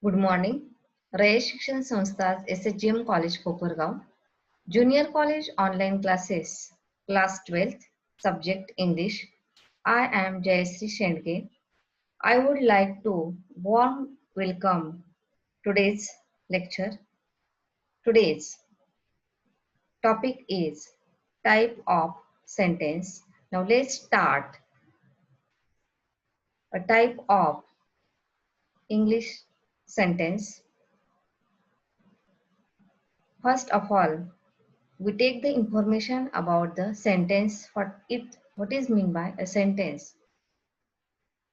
Good morning. रयत शिक्षण संस्था SHGM college Kopargaon. Junior College online classes, class 12th, subject English. I am Jayasri Shendke. I would like to warm welcome today's lecture. Today's topic is type of sentence. Now let's start a type of English sentence. First of all, we take the information about the sentence. What is mean by a sentence?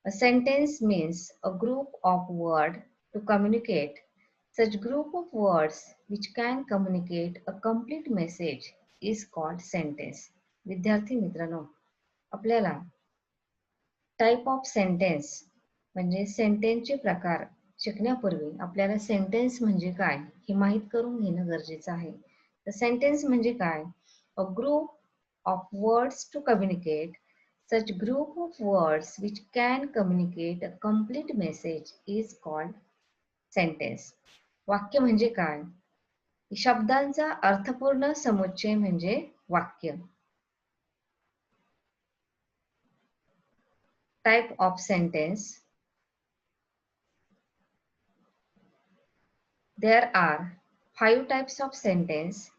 A sentence means a group of words to communicate. Such group of words which can communicate a complete message is called sentence. विद्यार्थी मित्रांनो, आपल्याला type of sentence म्हणजे सेंटेन्सचे प्रकार शिकण्यापूर्वी आपल्याला sentence म्हणजे काय हे माहित करून घेणं गरजेचं आहे. तर सेंटेन्स म्हणजे काय? A group of words to communicate. Such group of words which can communicate a complete message is called sentence. वाक्य म्हणजे काय? शब्दांचा अर्थपूर्ण समुच्चय म्हणजे वाक्य. Type of sentence. There are 5 types of sentence.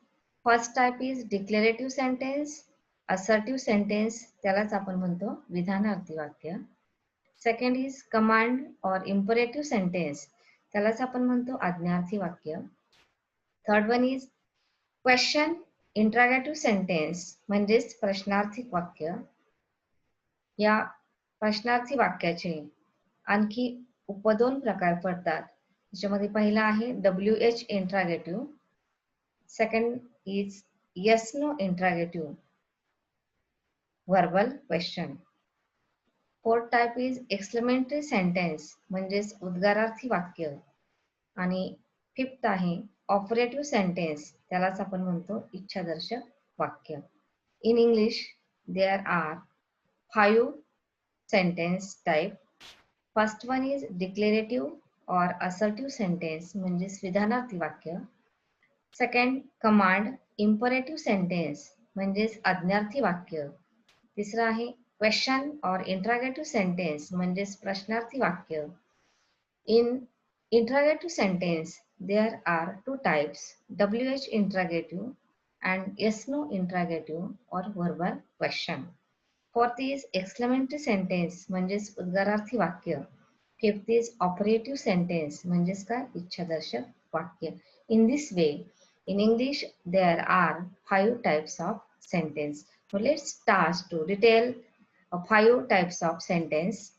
First type is declarative sentence. Assertive sentence त्यालाच आपण म्हणतो विधानार्थी वाक्य. सेकंड इज कमांड और इम्परेटिव्ह सेंटेन्स त्यालाच आपण म्हणतो आज्ञार्थी वाक्य. Third one is question interrogative sentence म्हणजेच प्रश्नार्थी वाक्य. या प्रश्नार्थी वाक्याचे आणखी उपदोन प्रकार पडतात. त्याच्यामध्ये पहिला आहे WH interrogative. Second is yes no interrogative verbal question. Fourth type is exclamatory sentence म्हणजेच उद्गारार्थी वाक्य. आणि फिफ्थ आहे ऑपरेटिव्ह सेंटेन्स त्यालाच आपण म्हणतो इच्छादर्शक वाक्य. In English there are 5 sentence type. First one is declarative or assertive sentence म्हणजेच विधानार्थी वाक्य. सेकंड कमांड इम्परेटिव्ह सेंटेन्स म्हणजेच आज्ञार्थी वाक्य. तिसरा आहे क्वेश्चन और इंट्रोगेटिव्ह सेंटेन्स म्हणजेच प्रश्नार्थी वाक्य. In interrogative sentence there are 2 types, WH interrogative and yes no interrogative or verbal question. Fourth is exclamatory sentence म्हणजेच उद्गारार्थी वाक्य. Fifth is operative sentence म्हणजेच काय इच्छादर्शक वाक्य. In this way, in English there are 5 types of sentence. So let's start to detail 5 types of sentence.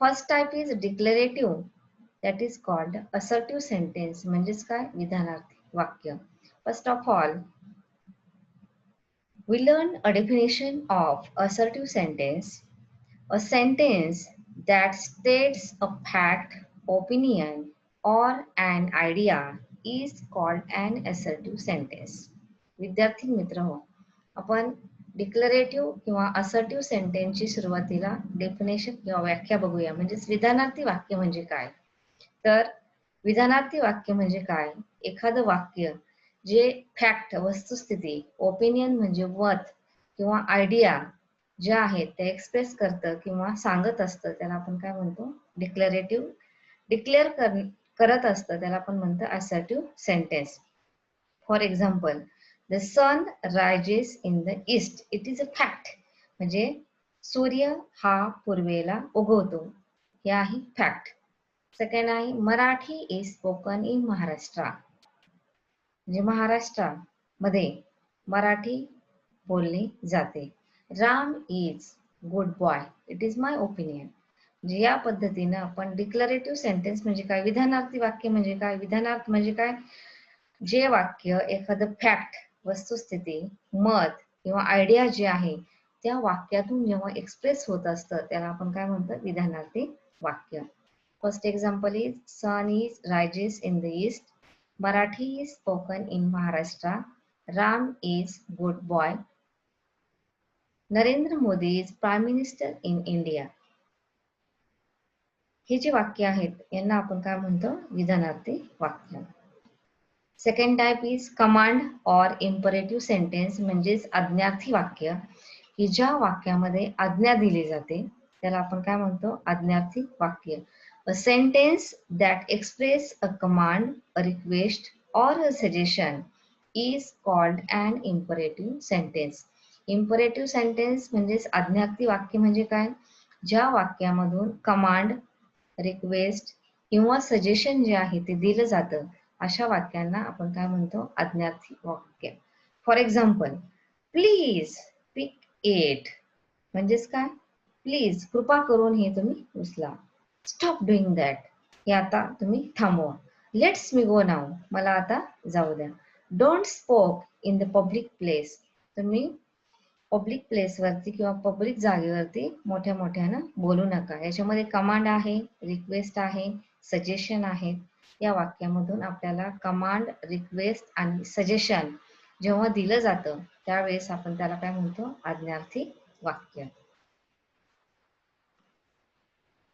First type is declarative. That is called assertive sentence म्हणजेच काय विधानार्थी वाक्य. First of all, we learn a definition of assertive sentence. A sentence that states a fact, opinion or an idea is called an assertive sentence. विद्यार्थी मित्र हो, आपण declarative किंवा assertive सेंटेन्सची सुरुवातीला definition किंवा व्याख्या बघूया. म्हणजेच विधानार्थी वाक्य म्हणजे काय. तर विधानार्थी वाक्य म्हणजे काय? एखादं वाक्य जे फॅक्ट वस्तुस्थिती, ओपिनियन म्हणजे मत किंवा आयडिया जे आहेत ते एक्सप्रेस करतं किंवा सांगत असतं त्याला आपण काय म्हणतो डिक्लरेटिव्ह. डिक्लेअर करत असतं त्याला आपण म्हणतो assertive sentence. For example, the sun rises in the east. It is a fact. म्हणजे सूर्य हा पूर्वेला उगवतो, हे आहे फॅक्ट. सेकंड आहे Marathi is spoken in Maharashtra. म्हणजे महाराष्ट्रामध्ये मराठी बोलली जाते. Ram is good boy. It is my opinion. म्हणजे या पद्धतीनं आपण डिक्लरेटिव्ह सेंटेन्स म्हणजे काय, विधानार्थी वाक्य म्हणजे काय. विधानार्थ म्हणजे काय, जे वाक्य एखादं फॅक्ट वस्तुस्थिती, मत किंवा आयडिया जे आहे त्या वाक्यातून जेव्हा एक्सप्रेस होत असतं त्याला आपण काय म्हणतो विधानार्थी वाक्य. First example is sun is rises in the east. Marathi is spoken in Maharashtra. Ram is good boy. Narendra Modi is Prime Minister in India. हे जे वाक्य आहेत यांना आपण काय म्हणतो, विधानार्थी वाक्य. सेकंड टाइप इज कमांड और इम्परेटिव्ह सेंटेन्स, म्हणजेच आज्ञार्थी वाक्य, की ज्या वाक्यामध्ये आज्ञा दिली जाते त्याला आपण काय म्हणतो, आज्ञार्थी वाक्य. A sentence that express a command, a request or a suggestion is called an imperative sentence. Imperative sentence म्हणजेच आज्ञार्थी वाक्य म्हणजे काय, ज्या वाक्यामधून कमांड, रिक्वेस्ट किंवा सजेशन जे आहे ते दिलं जातं, अशा वाक्यांना आपण काय म्हणतो, आज्ञार्थी वाक्य. For example, please pick it, म्हणजेच काय, प्लीज कृपा करून हे तुम्ही उचला. स्टॉप डुईंग दॅट, हे आता तुम्ही थांबवा. लेट्स मी गो नाव, मला आता जाऊ द्या. Don't spoke in the public place, तुम्ही पब्लिक प्लेसवरती किंवा पब्लिक जागेवरती मोठ्या मोठ्यानं बोलू नका. याच्यामध्ये कमांड आहे, रिक्वेस्ट आहे, सजेशन आहे. या वाक्यामधून आपल्याला कमांड, रिक्वेस्ट आणि सजेशन जेव्हा दिलं जातं त्यावेळेस आपण त्याला काय म्हणतो, आज्ञार्थी वाक्य.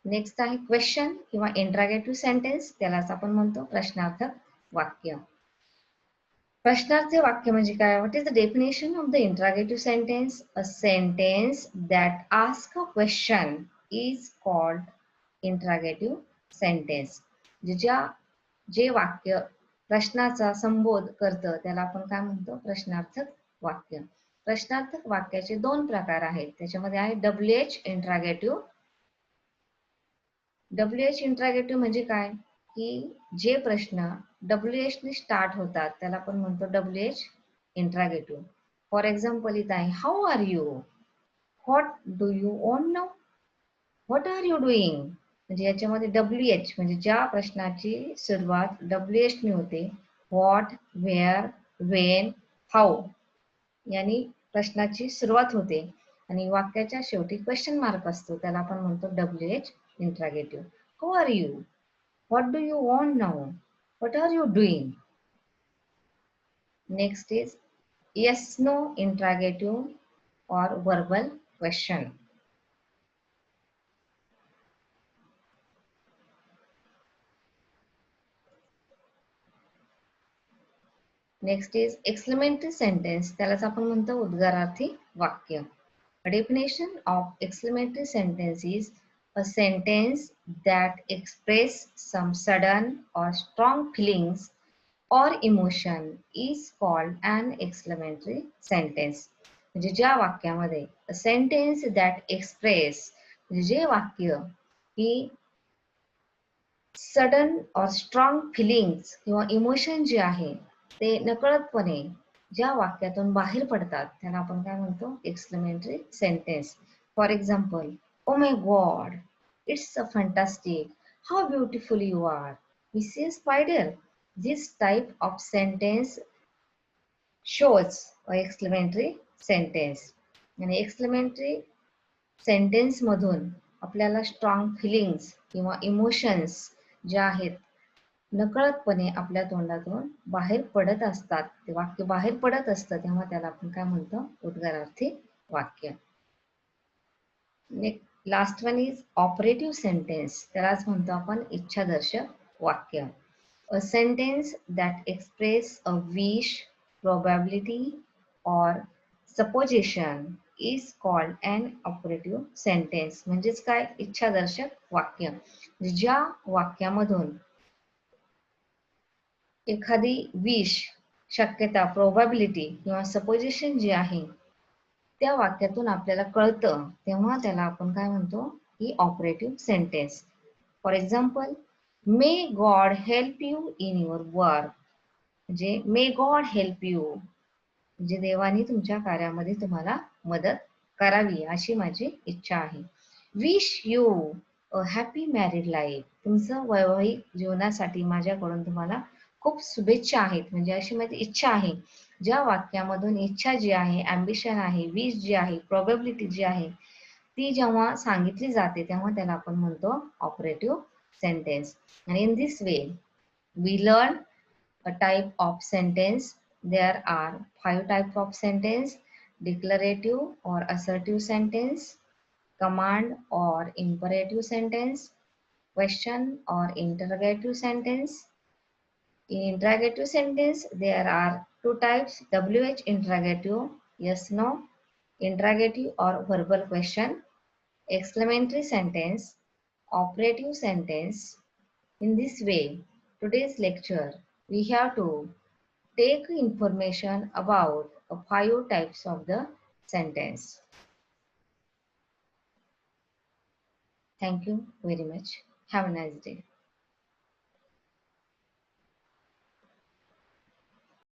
नेक्स्ट आहे क्वेश्चन किंवा इंट्रागेटिव्ह सेंटेन्स, त्यालाच आपण म्हणतो प्रश्नार्थक वाक्य. प्रश्नार्थी वाक्य म्हणजे काय, what is the definition of the interrogative sentence? A sentence that ask a question is called interrogative sentence. जे वाक्य प्रश्नाचा संबोध करतं त्याला आपण काय म्हणतो, प्रश्नार्थक वाक्य. प्रश्नार्थक वाक्याचे दोन प्रकार आहेत, त्याच्यामध्ये आहे WH इंट्रागेटिव्ह. WH इंट्रागेटिव्ह म्हणजे काय, की जे प्रश्न WH ने स्टार्ट होतात त्याला आपण म्हणतो WH इंट्रागेटिव्ह. फॉर एक्झाम्पल इथं आहे, how are you, what do you want now, what are you doing. म्हणजे याच्यामध्ये WH म्हणजे ज्या प्रश्नाची सुरुवात WH ने होते, व्हॉट, वेअर, वेन, हाऊ यांनी प्रश्नाची सुरुवात होते आणि वाक्याच्या शेवटी क्वेश्चन मार्क असतो, त्याला आपण म्हणतो WH interrogative. How are you, what do you want now, what are you doing. Next is yes no interrogative or verbal question. Next is exclamatory sentence, त्यालाच आपण म्हणतो उद्गारार्थी वाक्य. Definition of exclamatory sentence is a sentence that express some sudden or strong feelings or emotion is called an exclamatory sentence. म्हणजे ज्या वाक्यामध्ये a sentence that express म्हणजे जे वाक्य ही सडन और स्ट्रॉंग फिलिंग्स किंवा इमोशन जे आहे ते नकळतपणे ज्या वाक्यातून बाहेर पडतात त्याला आपण काय म्हणतो, exclamatory sentence. For example, oh my god, it's a fantastic, how beautiful you are, Mrs spider. This type of sentence shows a exclamatory sentence. आणि एक्सक्लेमेटरी सेंटेन्स मधून आपल्याला स्ट्रॉंग फिलिंग्स किंवा इमोशन्स ज्या आहेत नकळतपणे आपल्या तोंडातून बाहेर पडत असतात, ते वाक्य बाहेर पडत असतं, तेव्हा त्याला आपण काय म्हणतो, उद्गारार्थी वाक्य. Last one is operative sentence, त्यालाच म्हणतो आपण इच्छादर्शक वाक्य. A sentence that express a wish, probability or supposition is called an operative sentence. म्हणजेच काय, इच्छादर्शक वाक्य. ज्या वाक्यामधून एखादी विश, शक्यता, प्रोबॅबिलिटी किंवा सपोजिशन जे आहे त्या वाक्यातून आपल्याला कळतं, तेव्हा त्याला आपण काय म्हणतो, की operative sentence. For example, may God help you in your work, म्हणजे मे गॉड हेल्प यू म्हणजे देवानी तुमच्या कार्यामध्ये तुम्हाला मदत करावी अशी माझी इच्छा आहे. Wish you a happy married life, तुमचं वैवाहिक जीवनासाठी माझ्याकडून तुम्हाला खूप शुभेच्छा आहेत, म्हणजे अशी माझी इच्छा आहे. ज्या वाक्यामधून इच्छा जी आहे, अम्बिशन आहे, विश जी आहे, प्रोबॅबिलिटी जी आहे ती जेव्हा सांगितली जाते तेव्हा त्याला आपण म्हणतो ऑपरेटिव्ह सेंटेन्स. आणि in this way we learn a type of sentence. There are 5 types of sentence: declarative or assertive sentence, command or imperative sentence, question or interrogative sentence. In interrogative sentence, there are two types: WH interrogative, yes, no, interrogative or verbal question, exclamatory sentence, operative sentence. In this way, today's lecture, we have to take information about five types of the sentence. Thank you very much. Have a nice day.